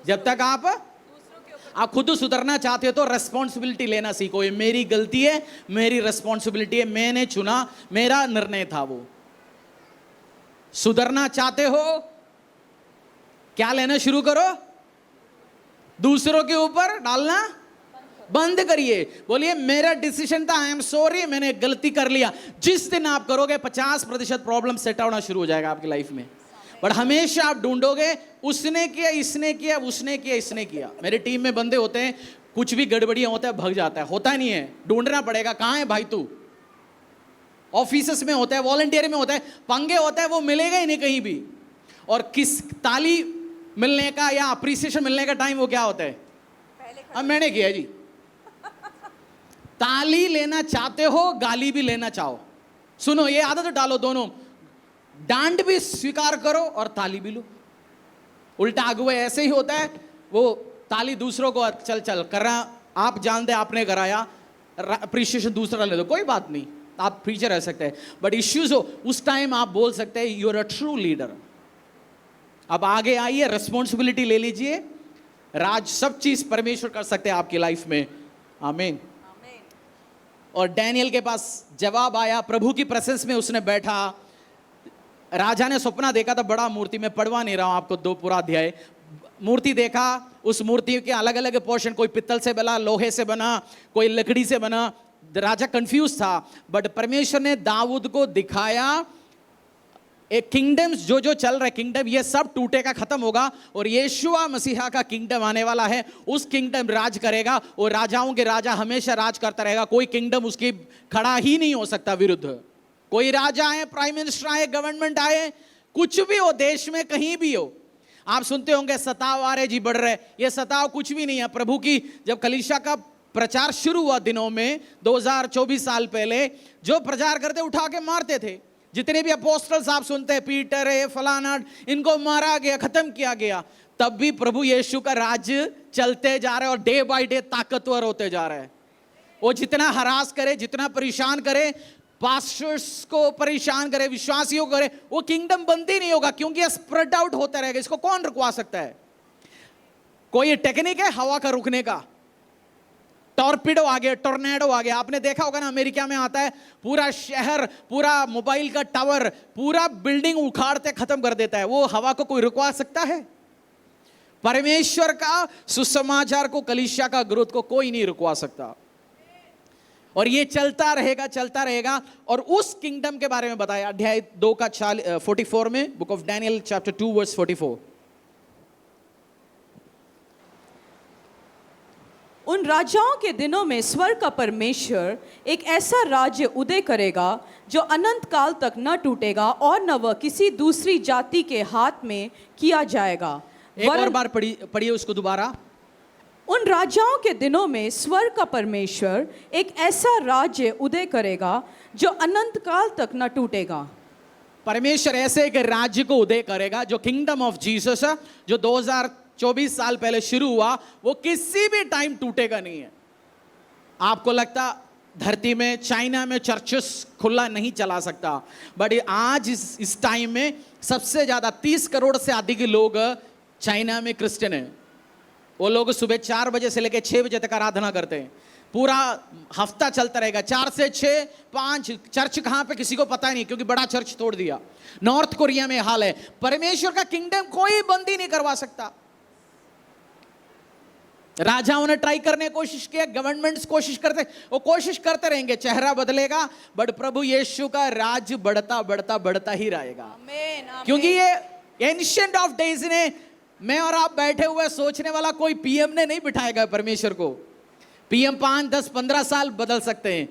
जब तक आप खुद सुधरना चाहते हो तो रेस्पॉन्सिबिलिटी लेना सीखो। ये मेरी गलती है, मेरी रेस्पॉन्सिबिलिटी है, मैंने चुना, मेरा निर्णय था वो। सुधरना चाहते हो, क्या लेना शुरू करो? दूसरों के ऊपर डालना बंद करिए। बोलिए मेरा डिसीजन था, आई एम सॉरी, मैंने गलती कर लिया। जिस दिन आप करोगे 50% प्रॉब्लम सेट होना शुरू हो जाएगा आपकी लाइफ में। बट हमेशा आप ढूंढोगे उसने किया, इसने किया, उसने किया, इसने किया। मेरे टीम में बंदे होते हैं, कुछ भी गड़बड़ियां होता है भाग जाता है, होता नहीं है, ढूंढना पड़ेगा, कहां है भाई तू। ऑफिस में होता है, वॉलंटियर में होता है, पंगे होता है, वो मिलेगा ही नहीं कहीं भी। और किस ताली मिलने का या अप्रिसिएशन मिलने का टाइम वो क्या होता है? अब मैंने किया जी। ताली लेना चाहते हो, गाली भी लेना चाहो। सुनो, ये आदत डालो दोनों, डांट भी स्वीकार करो और ताली भी लो। उल्टा अगुवे ऐसे ही होता है, वो ताली दूसरों को चल चल कर रहा, आप जानते आपने कराया, अप्रिसिएशन दूसरा ले दो, कोई बात नहीं, आप पीछे रह सकते हैं। बट इश्यूज हो, उस टाइम आप बोल सकते हैं you are a true leader. अब आगे आइए, रिस्पॉन्सिबिलिटी ले लीजिए, राज सब चीज परमेश्वर कर सकते हैं आपकी लाइफ में। आमीन। और डैनियल के पास जवाब आया, प्रभु की प्रेजेंस में उसने बैठा। राजा ने सपना देखा था बड़ा मूर्ति में, पढ़वा नहीं रहा हूं आपको 2 पूरा अध्याय। मूर्ति देखा, उस मूर्ति के अलग अलग पोर्शन, कोई पित्तल से बना, लोहे से बना, कोई लकड़ी से बना। राजा कंफ्यूज था, बट परमेश्वर ने दाऊद को दिखाया एक किंगडम्स जो चल रहा है, किंगडम ये सब टूटेगा, खत्म होगा, और यीशुआ मसीहा का किंगडम आने वाला है। उस किंगडम राज करेगा, और राजाओं के राजा हमेशा राज करता रहेगा। कोई किंगडम उसकी खड़ा ही नहीं हो सकता विरुद्ध। कोई राजा आए, प्राइम मिनिस्टर आए, गवर्नमेंट आए, कुछ भी हो, देश में कहीं भी हो। आप सुनते होंगे सताव आ रहे जी, बढ़ रहे। ये सताव कुछ भी नहीं है। प्रभु की जब कलीसिया का प्रचार शुरू हुआ दिनों में 2024 साल पहले, जो प्रचार करते उठा के मारते थे। जितने भी अपोस्टल्स आप सुनते हैं, पीटर है, फलाना, इनको मारा गया, खत्म किया गया। तब भी प्रभु यीशु का राज्य चलते जा रहा है, और डे बाय डे ताकतवर होते जा रहा है। वो जितना हरास करे, जितना परेशान करे, पास्टर्स को परेशान करे, विश्वासियों को करे, वो किंगडम बंद ही नहीं होगा, क्योंकि ये स्प्रेड आउट होता रहेगा। इसको कौन रुकवा सकता है? कोई टेक्निक है हवा का रुकने का? टॉर्पिडो आ गया, टोर्नेडो आ गया। आपने देखा होगा ना, अमेरिका में आता है, पूरा शहर, पूरा मोबाइल का टावर, पूरा बिल्डिंग उखाड़ते खत्म कर देता है। वो हवा को कोई रुकवा सकता है? परमेश्वर का सुसमाचार को, कलीसिया का ग्रोथ को कोई नहीं रुकवा सकता। और ये चलता रहेगा, चलता रहेगा। और उस किंगडम के बारे में बताया अध्याय 2 का 44 में, book of Daniel chapter 2 verse 44। उन राजाओं के दिनों में स्वर्ग का परमेश्वर एक ऐसा राज्य उदय करेगा जो अनंत काल तक न टूटेगा और न वह किसी दूसरी जाति के हाथ में किया जाएगा। एक और बार पढ़िए उसको दोबारा। उन राजाओं के दिनों में स्वर्ग का परमेश्वर एक ऐसा राज्य उदय करेगा जो अनंत काल तक न टूटेगा। परमेश्वर ऐसे एक राज्य को उदय करेगा जो किंगडम ऑफ जीसस है, जो 2024 साल पहले शुरू हुआ, वो किसी भी टाइम टूटेगा नहीं है। आपको लगता धरती में, चाइना में चर्चेस खुला नहीं चला सकता, बट आज इस टाइम में सबसे ज्यादा 30 करोड़ से अधिक लोग चाइना में क्रिश्चियन हैं। वो लोग सुबह 4 बजे से लेकर 6 बजे तक आराधना करते हैं। पूरा हफ्ता चलता रहेगा, 4 से 6, 5 चर्च कहां पे किसी को पता नहीं, क्योंकि बड़ा चर्च तोड़ दिया। नॉर्थ कोरिया में हाल है। परमेश्वर का किंगडम कोई बंदी नहीं करवा सकता। राजाओं ने ट्राई करने की कोशिश किया, गवर्नमेंट्स कोशिश करते, वो कोशिश करते रहेंगे, चेहरा बदलेगा, बट प्रभु यीशु का राज बढ़ता बढ़ता बढ़ता ही रहेगा। आमीन। क्योंकि ये एंशिएंट ऑफ डेज ने, मैं और आप बैठे हुए सोचने वाला कोई पीएम ने नहीं बिठाएगा परमेश्वर को। पीएम 5, 10, 15 साल बदल सकते हैं,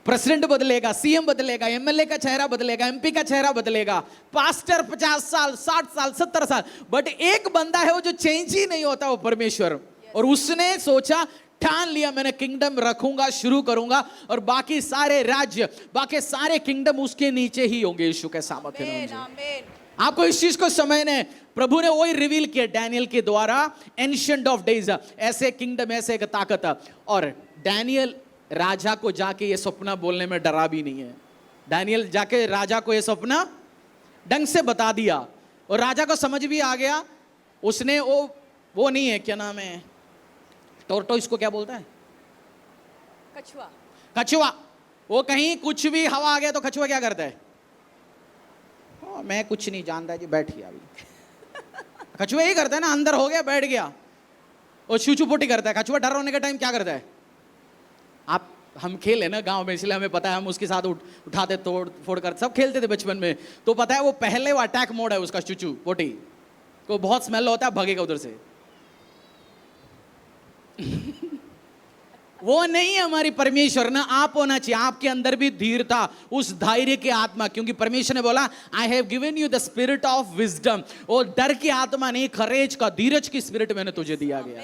प्रेसिडेंट बदलेगा, सीएम बदलेगा, एमएलए का चेहरा बदलेगा, एमपी का चेहरा बदलेगा, पास्टर 50 साल, 60 साल, 70 साल, बट एक बंदा है वो जो चेंज ही नहीं होता, वो परमेश्वर। और उसने सोचा, ठान लिया, मैंने किंगडम रखूंगा, शुरू करूंगा, और बाकी सारे राज्य, बाकी सारे किंगडम उसके नीचे ही होंगे यीशु के सामर्थ्य में। आपको इस चीज को समझने, प्रभु ने वही रिवील किया डैनियल के द्वारा, एंशिएंट ऑफ डेज, ऐसे किंगडम, ऐसे एक ताकत। और डैनियल राजा को जाके ये सपना बोलने में डरा भी नहीं है। डैनियल जाके राजा को ये सपना ढंग से बता दिया, और राजा को समझ भी आ गया। उसने वो नहीं है, क्या नाम है, टोरटोइस को क्या बोलता है, कछुआ। कछुआ। वो कहीं कुछ भी हवा आ गया तो कछुआ क्या करता है, मैं कुछ नहीं जानता जी, बैठ गया अभी। कछुआ यही करता है ना, अंदर हो गया, बैठ गया, और छूछूपोटी करता है। कछुआ डर होने के टाइम क्या करता है, हम खेले ना गांव में, इसलिए हमें पता है, हम उसके साथ उठाते, तोड़ फोड़ कर सब खेलते थे बचपन में, तो पता है वो पहले वो अटैक मोड है उसका, चूचू पोटी को बहुत स्मेल होता है, भागेगा उधर से। वो नहीं है हमारी परमेश्वर ना, आप होना चाहिए आपके अंदर भी धीरता, उस धैर्य की आत्मा, क्योंकि परमेश्वर ने बोला, I have given you the spirit of wisdom. और डर की आत्मा नहीं, करेज का, धीरज की स्पिरिट मैंने तुझे दिया गया।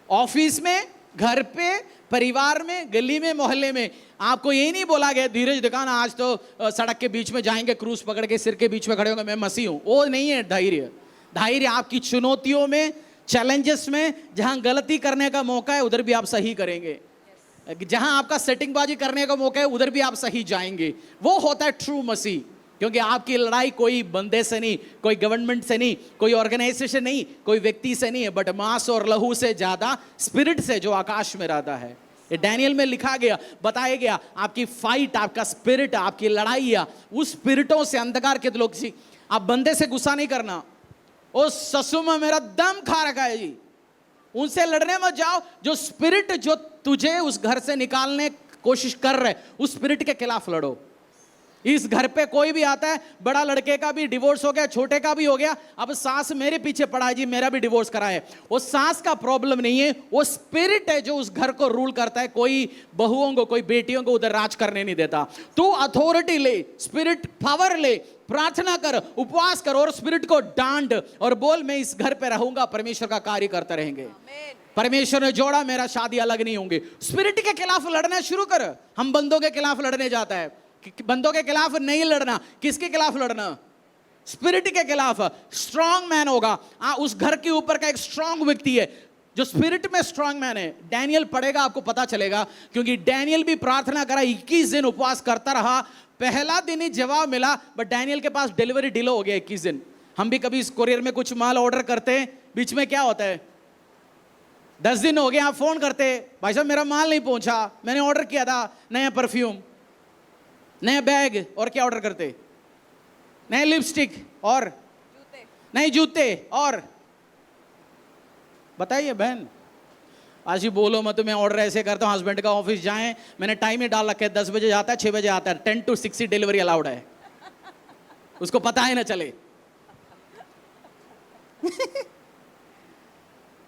ऑफिस में, घर पे, परिवार में, गली में, मोहल्ले में, आपको ये नहीं बोला गया धीरज दिखाना, आज तो सड़क के बीच में जाएंगे, क्रूस पकड़ के सिर के बीच में खड़े होंगे, मैं मसीह हूं। वो नहीं है धैर्य। धैर्य आपकी चुनौतियों में, चैलेंजेस में, जहां गलती करने का मौका है उधर भी आप सही करेंगे, जहां आपका सेटिंगबाजी करने का मौका है उधर भी आप सही जाएंगे। वो होता है ट्रू मसीह। क्योंकि आपकी लड़ाई कोई बंदे से नहीं, कोई गवर्नमेंट से नहीं, कोई ऑर्गेनाइजेशन नहीं, कोई व्यक्ति से नहीं है, बट मांस और लहू से ज्यादा स्पिरिट से, जो आकाश में रहता है। ये डैनियल में लिखा गया, बताया गया, आपकी फाइट, आपका स्पिरिट, आपकी लड़ाई, उस स्पिरिटों से, अंधकार के लोग से। आप बंदे से गुस्सा नहीं करना, ओ ससुर में मेरा दम खा रखा है जी, उनसे लड़ने मत जाओ। जो स्पिरिट जो तुझे उस घर से निकालने कोशिश कर रहे, उस स्पिरिट के खिलाफ लड़ो। इस घर पे कोई भी आता है, बड़ा लड़के का भी डिवोर्स हो गया, छोटे का भी हो गया, अब सास मेरे पीछे पड़ा है जी, मेरा भी डिवोर्स करा है, वो सास का प्रॉब्लम नहीं है, वो स्पिरिट है जो उस घर को रूल करता है। कोई बहुओं को, कोई बेटियों को उधर राज करने नहीं देता। तू अथॉरिटी ले, स्पिरिट पावर ले, प्रार्थना कर, उपवास कर, और स्पिरिट को डांट और बोल, मैं इस घर पे रहूंगा, परमेश्वर का कार्य करते रहेंगे। परमेश्वर ने जोड़ा, मेरा शादी अलग नहीं होंगे। स्पिरिट के खिलाफ लड़ना शुरू कर। हम बंदों के खिलाफ लड़ने जाता है, बंदों के खिलाफ नहीं लड़ना। किसके खिलाफ लड़ना? स्पिरिट के खिलाफ। स्ट्रॉन्ग मैन होगा। उस घर के ऊपर का एक स्ट्रॉन्ग व्यक्ति है जो स्पिरिट में स्ट्रॉन्ग मैन है। डैनियल पढ़ेगा, आपको पता चलेगा, क्योंकि डैनियल भी प्रार्थना करा, 21 दिन उपवास करता रहा। पहला दिन ही जवाब मिला, बट डैनियल के पास डिलीवरी डिले हो गया 21 दिन। हम भी कभी इस कोरियर में कुछ माल ऑर्डर करते हैं, बीच में क्या होता है, 10 दिन हो गए, आप फोन करते, भाई साहब मेरा माल नहीं पहुंचा, मैंने ऑर्डर किया था नया परफ्यूम, नया बैग, और क्या ऑर्डर करते, नए लिपस्टिक और जूते, नए जूते, और बताइए बहन, आज ही बोलो मत, मैं ऑर्डर ऐसे करता हूँ, हस्बैंड का ऑफिस जाएं, मैंने टाइम ही डाल रखा है, 10 बजे जाता है, 6 बजे आता है, 10 to 6 डिलीवरी अलाउड है, उसको पता ही ना चले।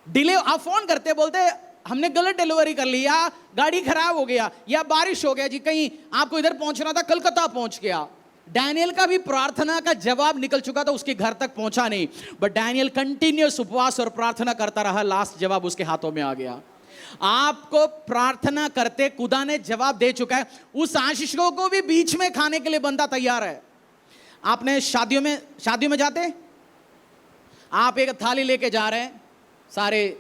डिले, आप फोन करते बोलते हमने गलत डिलीवरी कर ली, या गाड़ी खराब हो गया, या बारिश हो गया जी, कहीं आपको इधर पहुंचना था कलकत्ता पहुंच गया। डैनियल का भी प्रार्थना का जवाब निकल चुका था, उसके घर तक पहुंचा नहीं, बट डैनियल कंटिन्यूअस उपवास और प्रार्थना करता रहा, लास्ट जवाब उसके हाथों में आ गया। आपको प्रार्थना करते खुदा ने जवाब दे चुका है, उस आशीषों को भी बीच में खाने के लिए बंदा तैयार है। आपने शादियों में जाते, आप एक थाली लेके जा रहे हैं, सारे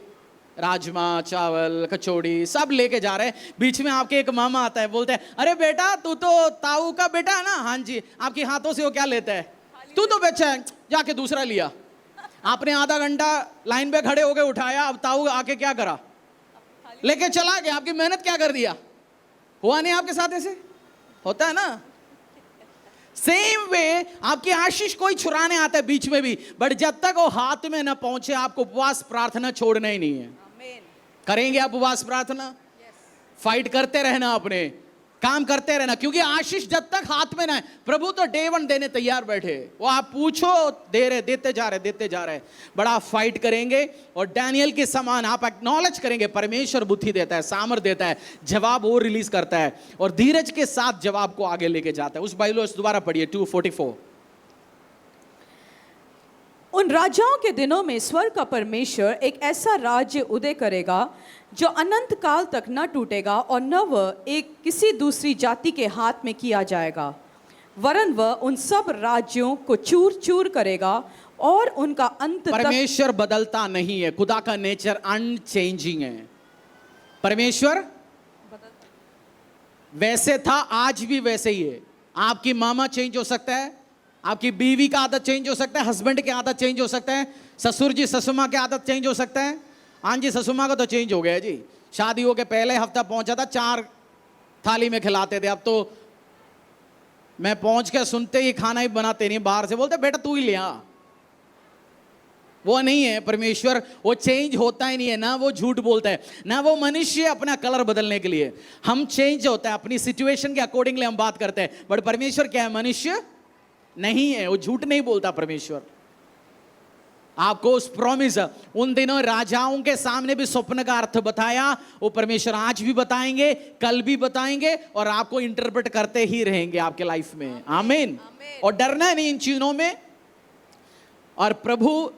राजमा चावल कचौड़ी सब लेके जा रहे हैं, बीच में आपके एक मामा आता है, बोलते हैं अरे बेटा तू तो ताऊ का बेटा है ना, हाँ जी, आपके हाथों से वो क्या लेता है, तू तो बच्चा है, जाके दूसरा लिया। आपने आधा घंटा लाइन पे खड़े हो गए, उठाया, अब ताऊ आके क्या करा, लेके चला गया, आपकी मेहनत क्या कर दिया। हुआ नहीं आपके साथ ऐसे? होता है ना। सेम वे आपकी आशीष कोई छुराने आता है बीच में भी, बट जब तक वो हाथ में ना पहुंचे आपको उपवास प्रार्थना छोड़ना ही नहीं है। करेंगे आप उपवास प्रार्थना, फाइट करते रहना, अपने काम करते रहना, क्योंकि आशीष जब तक हाथ में ना है, प्रभु तो डे वन देने तैयार बैठे, वो आप पूछो दे रहे, देते जा रहे, बड़ा फाइट करेंगे। और डैनियल के समान आप एक्नॉलेज करेंगे, परमेश्वर बुद्धि देता है, सामर्थ देता है, जवाब वो रिलीज करता है, और धीरज के साथ जवाब को आगे लेके जाता है। उस बाइबल दोबारा पढ़िए 2:44। उन राजाओं के दिनों में स्वर्ग का परमेश्वर एक ऐसा राज्य उदय करेगा जो अनंत काल तक न टूटेगा, और न वह एक किसी दूसरी जाति के हाथ में किया जाएगा, वरन वह उन सब राज्यों को चूर चूर करेगा और उनका अंत तक। परमेश्वर बदलता नहीं है, खुदा का नेचर अनचेंजिंग है। परमेश्वर वैसे था, आज भी वैसे ही है। आपकी मामा चेंज हो सकता है, आपकी बीवी का आदत चेंज हो सकता है, हस्बैंड की आदत चेंज हो सकता है, ससुर जी ससुमा की आदत चेंज हो सकता है। हाँ जी, ससुमा का तो चेंज हो गया जी, शादी हो के पहले हफ्ता पहुंचा था 4 थाली में खिलाते थे, अब तो मैं पहुंच के सुनते ही खाना ही बनाते नहीं, बाहर से बोलते बेटा तू ही ले आ। वो नहीं है परमेश्वर, वो चेंज होता ही नहीं है, ना वो झूठ बोलता है, ना वो मनुष्य अपना कलर बदलने के लिए। हम चेंज होता है अपनी सिचुएशन के अकॉर्डिंगली हम बात करते हैं, बट परमेश्वर क्या है, मनुष्य नहीं है, वो झूठ नहीं बोलता परमेश्वर। आपको उस प्रॉमिस, उन दिनों राजाओं के सामने भी स्वप्न का अर्थ बताया, वो परमेश्वर आज भी बताएंगे, कल भी बताएंगे, और आपको इंटरप्रेट करते ही रहेंगे आपके लाइफ में। आमीन। और डरना नहीं इन चीजों में। और प्रभु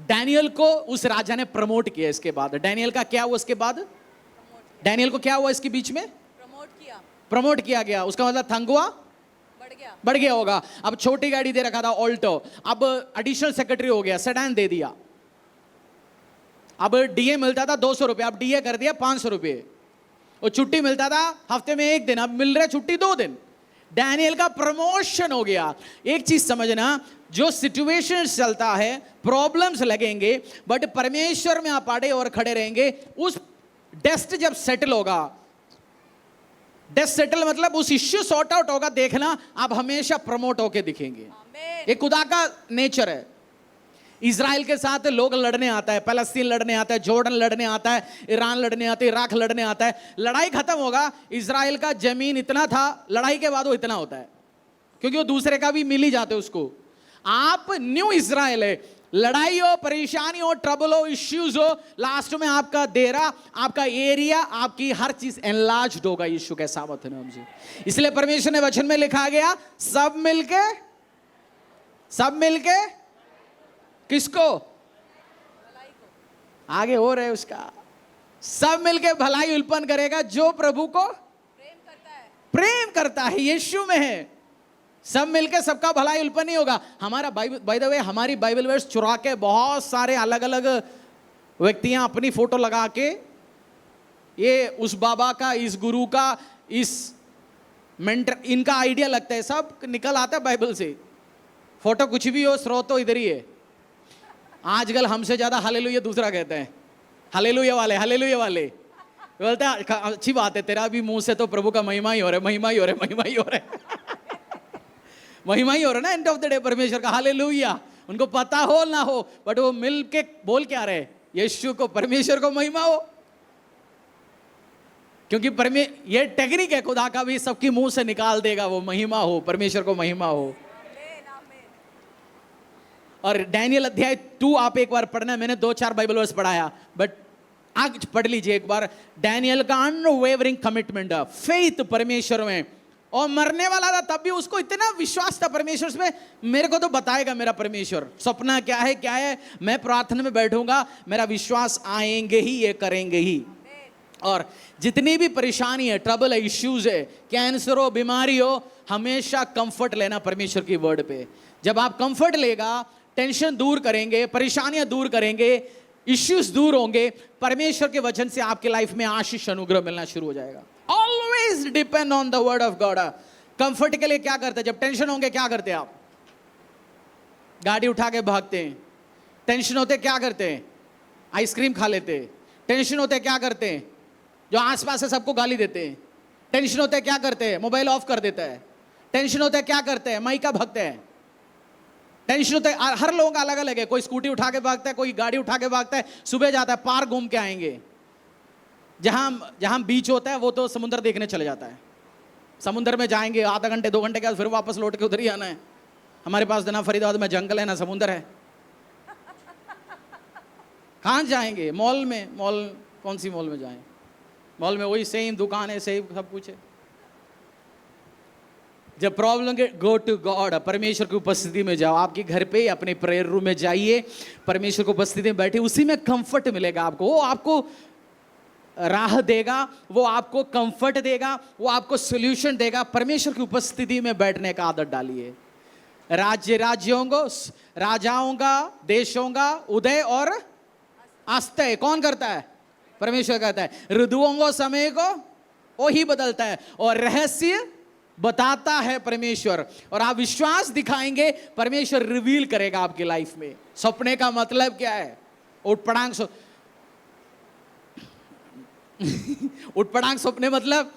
डैनियल को उस राजा ने प्रमोट किया। इसके बाद डैनियल का क्या हुआ, उसके बाद डैनियल को क्या हुआ, इसके बीच में प्रमोट किया गया। उसका मतलब थंगुआ बढ़ गया होगा। अब छोटी गाड़ी दे रखा था ऑल्टो, अब एडिशनल सेक्रेटरी हो गया, सेडान दे दिया। अब डीए मिलता था 200 रुपए, अब डीए कर दिया 500 रुपए। और छुट्टी मिलता था हफ्ते में 1 दिन, अब मिल रहा है छुट्टी 2 दिन। डैनियल का प्रमोशन हो गया। एक चीज समझना, जो सिचुएशन चलता है, प्रॉब्लम्स लगेंगे, बट परमेश्वर में आप अड़े और खड़े रहेंगे। उस डेस्ट जब सेटल होगा, डेस्ट सेटल मतलब उस इश्यू सॉर्ट आउट होगा, देखना आप हमेशा प्रमोट होके दिखेंगे। ये खुदा का नेचर है। इजराइल के साथ लोग लड़ने आता है, फलस्तीन लड़ने आता है, जॉर्डन लड़ने आता है, ईरान लड़ने आता है, इराक लड़ने आता है। लड़ाई खत्म होगा, इजराइल का जमीन इतना था, लड़ाई के बाद वो इतना होता है, क्योंकि वो दूसरे का भी मिल ही जाते उसको। आप न्यू इजराइल है। लड़ाई हो, परेशानी हो, ट्रबल हो, इश्यूज हो, लास्ट में आपका डेरा, आपका एरिया, आपकी हर चीज एनलार्ज्ड होगा यीशु के सामर्थ नाम से। इसलिए परमेश्वर ने वचन में लिखा गया, सब मिलके किसको, आगे हो रहे उसका, सब मिलके भलाई उत्पन्न करेगा जो प्रभु को प्रेम करता है, यीशु में है। सब मिलके सबका भलाई उत्पन्न नहीं होगा। हमारा बाय द वे हमारी बाइबल वर्स चुरा के बहुत सारे अलग अलग व्यक्तियां अपनी फोटो लगा के, ये उस बाबा का, इस गुरु का, इस मेंटर, इनका आइडिया लगता है, सब निकल आता है बाइबल से। फोटो कुछ भी हो, स्रोत तो इधर ही है। आजकल हमसे ज्यादा हालेलुया दूसरा कहते हैं, हालेलुया वाले बोलते हैं अच्छी बात है, तेरा भी मुंह से तो प्रभु का महिमा ही हो रहा है, महिमा ही हो रहा है ना। एंड ऑफ द डे परमेश्वर का हालेलुया, उनको पता हो ना हो, बट वो मिल के बोल क्या रहे, यीशु को, परमेश्वर को महिमा हो। क्योंकि ये टेक्निक है खुदा का भी, सबकी मुंह से निकाल देगा वो, महिमा हो, परमेश्वर को महिमा हो। और डैनियल अध्याय 2 आप एक बार पढ़ना, मैंने 2-4 बाइबल वर्स पढ़ाया, बट आज पढ़ लीजिए एक बार, डैनियल का अनवेवरिंग कमिटमेंट, फेथ परमेश्वर में, और मरने वाला था तब भी उसको इतना विश्वास था परमेश्वर में, मेरे को तो बताएगा मेरा परमेश्वर, सपना क्या है, मैं प्रार्थना में बैठूंगा, मेरा विश्वास आएंगे ही, ये करेंगे ही। और जितनी भी परेशानी है, ट्रबल है, इश्यूज है, कैंसर हो, बीमारी हो, हमेशा कंफर्ट लेना परमेश्वर की वर्ड पे। जब आप कंफर्ट लेगा, टेंशन दूर करेंगे, परेशानियां दूर करेंगे, इश्यूज दूर होंगे, परमेश्वर के वचन से आपके लाइफ में आशीष अनुग्रह मिलना शुरू हो जाएगा। Always depend on the word of God. Comfort के लिए क्या करते हैं? जब टेंशन होंगे क्या करते हैं आप? गाड़ी उठा के भागते हैं। टेंशन होते क्या करते हैं? आइसक्रीम खा लेते हैं। टेंशन होते क्या करते हैं? जो आसपास है सबको गाली देते हैं। टेंशन होते क्या करते हैं? मोबाइल ऑफ कर देता है। टेंशन होते क्या करते हैं? माइका भगते हैं। टेंशन होते हर लोगों का अलग अलग है, कोई स्कूटी उठा के भागता है, कोई गाड़ी उठा के भागता है, सुबह जाता है पार्क घूम के आएंगे। जहां बीच होता है वो तो समुद्र देखने चले जाता है, समुद्र में जाएंगे आधा घंटे 2 घंटे के बाद फिर वापस लौट के उधर ही आना है। हमारे पास ना फरीदाबाद में जंगल है ना समुद्र है, कहाँ जाएंगे? मॉल में। मॉल कौन सी मॉल में जाएं? मॉल में वही सेम दुकान है, सेम सब कुछ है। जब प्रॉब्लम के गो टू गॉड, परमेश्वर की उपस्थिति में जाओ। आपके घर पे अपने प्रेयर रूम में जाइए, परमेश्वर की उपस्थिति में बैठे, उसी में कंफर्ट मिलेगा आपको। वो आपको राह देगा, वो आपको कंफर्ट देगा, वो आपको सॉल्यूशन देगा। परमेश्वर की उपस्थिति में बैठने का आदत डालिए। राज्यों को, राजाओं का, देशों का उदय और अस्तय कौन करता है? परमेश्वर करता है। ऋतुओं को, समय को वो ही बदलता है, और रहस्य बताता है परमेश्वर। और आप विश्वास दिखाएंगे, परमेश्वर रिवील करेगा आपकी लाइफ में। सपने का मतलब क्या है? उठपटांग उठपटांग सपने मतलब,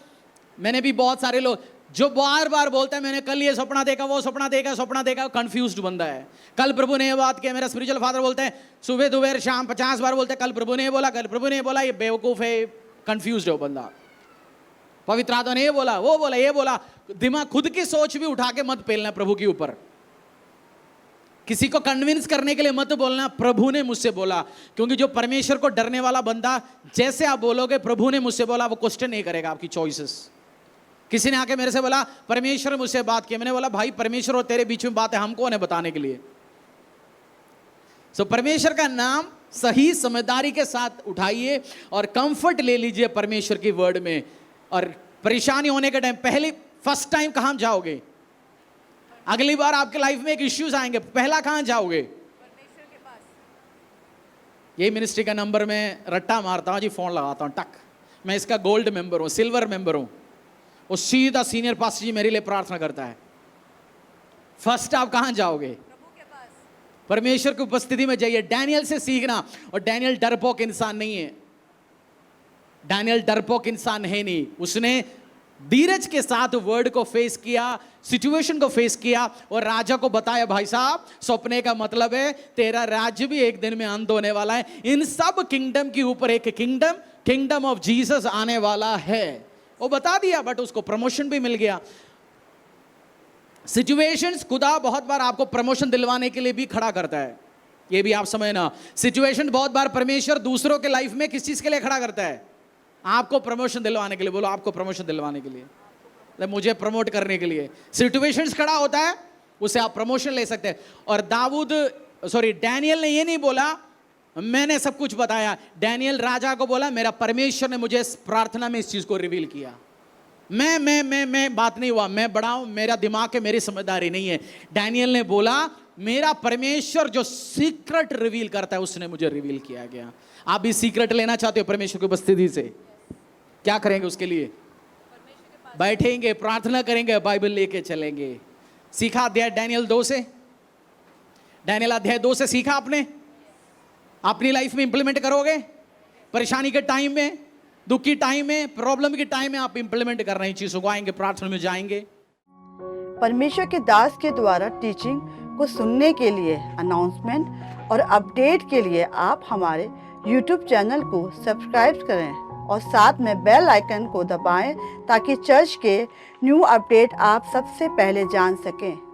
मैंने भी बहुत सारे लोग जो बार बार बोलते हैं मैंने कल ये सपना देखा, वो सपना देखा, कंफ्यूज्ड बंदा है। कल प्रभु ने ये बात किया, मेरा स्पिरिचुअल फादर बोलते हैं सुबह दोपहर शाम 50 बार बोलते हैं कल प्रभु ने बोला, ये बेवकूफ है, कंफ्यूज्ड है वो बंदा। पवित्र आत्मा ने ये बोला, वो बोला, ये बोला। दिमाग खुद की सोच भी उठा के मत पेलना प्रभु के ऊपर। किसी को कन्विंस करने के लिए मत बोलना प्रभु ने मुझसे बोला, क्योंकि जो परमेश्वर को डरने वाला बंदा, जैसे आप बोलोगे प्रभु ने मुझसे बोला, वो क्वेश्चन नहीं करेगा आपकी चॉइसेस। किसी ने आके मेरे से बोला परमेश्वर मुझसे बात की, मैंने बोला भाई परमेश्वर और तेरे बीच में बात है, हम कौन है बताने के लिए? सो परमेश्वर का नाम सही समझदारी के साथ उठाइए और कंफर्ट ले लीजिए परमेश्वर की वर्ड में। और परेशानी होने के टाइम, फर्स्ट टाइम कहां जाओगे? अगली बार आपके लाइफ में एक इश्यूज आएंगे, पहला कहां जाओगे? परमेश्वर के पास। यही मिनिस्ट्री का नंबर मैं रट्टा मारता हूं जी, फोन लगाता हूं टक, मैं इसका गोल्ड मेंबर हूं, सिल्वर मेंबर हूं, वो सीधा सीनियर पास्टर जी मेरे लिए प्रार्थना करता है। फर्स्ट आप कहां जाओगे? प्रभु के पास। परमेश्वर की उपस्थिति में जाइए। डैनियल से सीखना। और डैनियल डरपोक इंसान नहीं है, डैनियल डरपोक इंसान है नहीं, उसने धीरज के साथ वर्ड को फेस किया, सिचुएशन को फेस किया, और राजा को बताया भाई साहब सपने का मतलब है तेरा राज्य भी एक दिन में अंत होने वाला है, इन सब किंगडम के ऊपर एक किंगडम ऑफ जीसस आने वाला है। वो बता दिया, बट उसको प्रमोशन भी मिल गया। सिचुएशंस, खुदा बहुत बार आपको प्रमोशन दिलवाने के लिए भी खड़ा करता है, ये भी आप समझना। सिचुएशन बहुत बार परमेश्वर दूसरों के लाइफ में किस चीज के लिए खड़ा करता है? आपको प्रमोशन दिलवाने के लिए। बोलो आपको प्रमोशन दिलवाने के लिए, मुझे प्रमोट करने के लिए सिचुएशंस खड़ा होता है, उससे आप प्रमोशन ले सकते हैं। और डैनियल ने ये नहीं बोला मैंने सब कुछ बताया। डैनियल राजा को बोला मेरा परमेश्वर ने मुझे प्रार्थना में इस चीज को रिवील किया। मैं बात नहीं हुआ, मैं बड़ा हूं, मेरा दिमाग है, मेरी समझदारी नहीं है। डैनियल ने बोला मेरा परमेश्वर जो सीक्रेट रिवील करता है उसने मुझे रिवील किया गया। आप भी सीक्रेट लेना चाहते हो परमेश्वर की उपस्थिति से? क्या करेंगे उसके लिए? बैठेंगे, प्रार्थना करेंगे, बाइबल लेके चलेंगे। सीखा अध्याय डैनियल 2 से, डैनियल अध्याय 2 से सीखा आपने? अपनी लाइफ में इंप्लीमेंट करोगे? परेशानी के टाइम में, दुख की टाइम में, प्रॉब्लम के टाइम में आप इंप्लीमेंट कर रही चीजों को आएंगे, प्रार्थना में जाएंगे। परमेश्वर के दास के द्वारा टीचिंग को सुनने के लिए, अनाउंसमेंट और अपडेट के लिए आप हमारे YouTube चैनल को सब्सक्राइब करें और साथ में बेल आइकन को दबाएं ताकि चर्च के न्यू अपडेट आप सबसे पहले जान सकें।